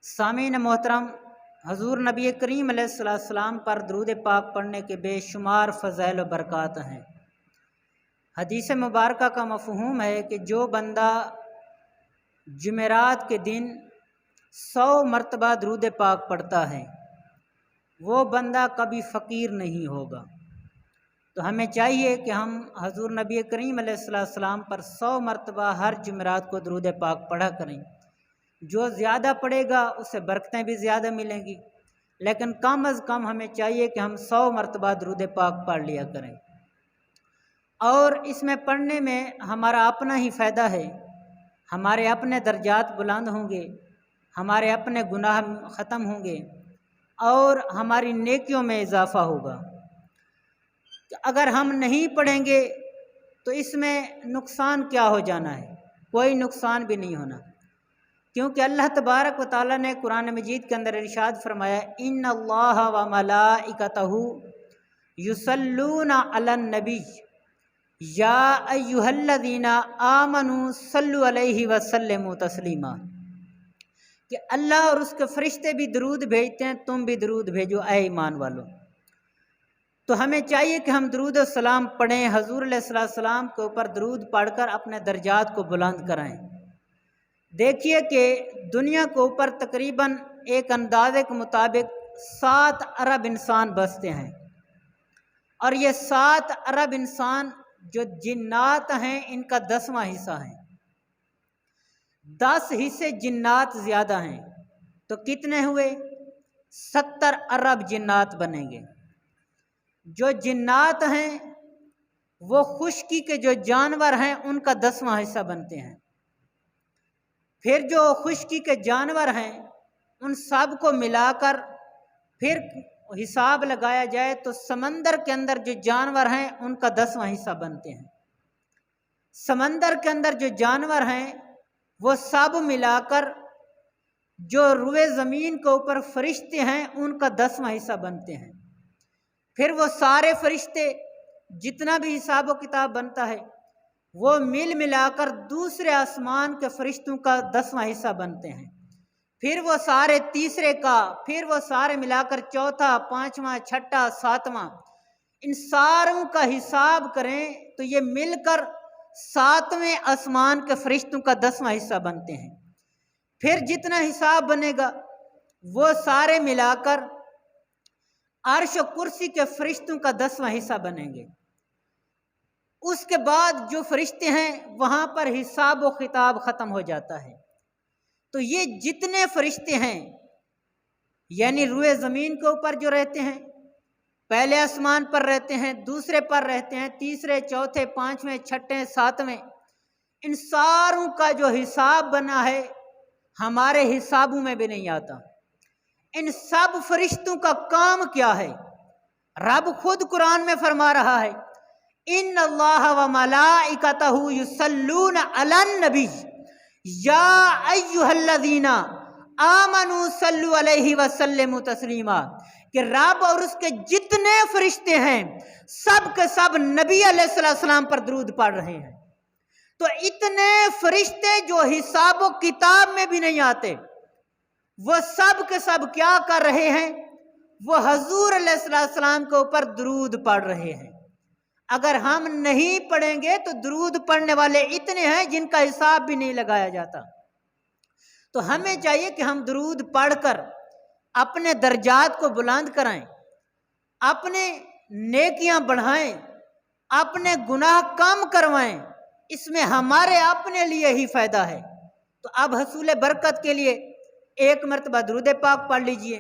सामीन मोहतरम, हजूर नबी करीम अलैहिस्सलाम पर दरूद पाक पढ़ने के बेशुमार फ़ज़ाइल व बरक़ात हैं। हदीस मुबारक का मफ़हूम है कि जो बंदा जुमेरात के दिन 100 मरतबा दरूद पाक पढ़ता है वो बंदा कभी फ़कीर नहीं होगा। तो हमें चाहिए कि हम हजूर नबी करीम अलैहिस्सलाम पर 100 मरतबा हर जुमेरात को दरूद पाक पढ़ा करें। जो ज़्यादा पढ़ेगा उससे बरकतें भी ज़्यादा मिलेंगी, लेकिन कम अज़ कम हमें चाहिए कि हम 100 मरतबा दरूद पाक पढ़ लिया करें। और इसमें पढ़ने में हमारा अपना ही फ़ायदा है, हमारे अपने दर्जात बुलंद होंगे, हमारे अपने गुनाह ख़त्म होंगे और हमारी नेकियों में इजाफ़ा होगा। अगर हम नहीं पढ़ेंगे तो इसमें नुकसान क्या हो जाना है? कोई नुकसान भी नहीं होना, क्योंकि अल्लाह तबारक व तआला ने कुरान मजीद के अंदर इरशाद फरमाया, इन्नल्लाह व मलाइकतहु युसल्लूना अलन नबी या अय्युहल्लज़ीना आमनू सल्लु अलैहि व सल्लिमू तस्लीमा, कि अल्लाह और उसके फरिश्ते भी दरूद भेजते हैं, तुम भी दरूद भेजो ऐ ईमान वालों। तो हमें चाहिए कि हम दरूद और सलाम पढ़ें, हजूर अलैहिस्सलाम के ऊपर दरूद पढ़कर अपने दर्जात को बुलंद कराएं। देखिए कि दुनिया के ऊपर तकरीबन एक अंदाजे के मुताबिक 7 अरब इंसान बसते हैं, और ये 7 अरब इंसान जो जिन्नात हैं इनका 10वां हिस्सा है। 10 हिस्से जिन्नात ज़्यादा हैं तो कितने हुए? 70 अरब जिन्नात बनेंगे। जो जिन्नात हैं वो खुश्की के जो जानवर हैं उनका 10वां हिस्सा बनते हैं। फिर जो खुश्की के जानवर हैं उन सब को मिलाकर फिर हिसाब लगाया जाए तो समंदर के अंदर जो जानवर हैं उनका 10वां हिस्सा बनते हैं। समंदर के अंदर जो जानवर हैं वो सब मिलाकर जो रुए ज़मीन के ऊपर फरिश्ते हैं उनका 10वां हिस्सा बनते हैं। फिर वो सारे फरिश्ते जितना भी हिसाब व किताब बनता है वो मिल मिलाकर दूसरे आसमान के फरिश्तों का 10वां हिस्सा बनते हैं। फिर वो सारे तीसरे का, फिर वो सारे मिलाकर चौथा, पांचवा, छठा, सातवां, इन सारों का हिसाब करें तो ये मिलकर 7वें आसमान के फरिश्तों का 10वां हिस्सा बनते हैं। फिर जितना हिसाब बनेगा वो सारे मिलाकर अर्श और कुर्सी के फरिश्तों का 10वां हिस्सा बनेंगे। उसके बाद जो फरिश्ते हैं वहां पर हिसाब व खिताब खत्म हो जाता है। तो ये जितने फरिश्ते हैं यानी रुए ज़मीन के ऊपर जो रहते हैं, पहले आसमान पर रहते हैं, दूसरे पर रहते हैं, तीसरे, चौथे, पांचवें, छठे, सातवें, इन सारों का जो हिसाब बना है हमारे हिसाबों में भी नहीं आता। इन सब फरिश्तों का काम क्या है? रब खुद कुरान में फरमा रहा है, इन्नल्लाह व मलाइकतहु युसल्लूना अलन नबी या अय्युहल्लज़ीना आमनू सल्लु अलैहि व सल्लिमू तस्लीमा, कि रब और उसके जितने फरिश्ते हैं सब के सब नबी अलैहिस्सलाम पर दरूद पढ़ रहे हैं। तो इतने फरिश्ते जो हिसाब व किताब में भी नहीं आते वो सब के सब क्या कर रहे हैं? वो हजूर अलैहिस्सलाम के ऊपर दरूद पढ़ रहे हैं। अगर हम नहीं पढ़ेंगे तो दरूद पढ़ने वाले इतने हैं जिनका हिसाब भी नहीं लगाया जाता। तो हमें चाहिए कि हम दरूद पढ़कर अपने दर्जात को बुलंद कराएं, अपने नेकियां बढ़ाएं, अपने गुनाह कम करवाएं। इसमें हमारे अपने लिए ही फायदा है। तो अब हसूल बरकत के लिए 1 मरतबा दरूद पाक पढ़ लीजिए।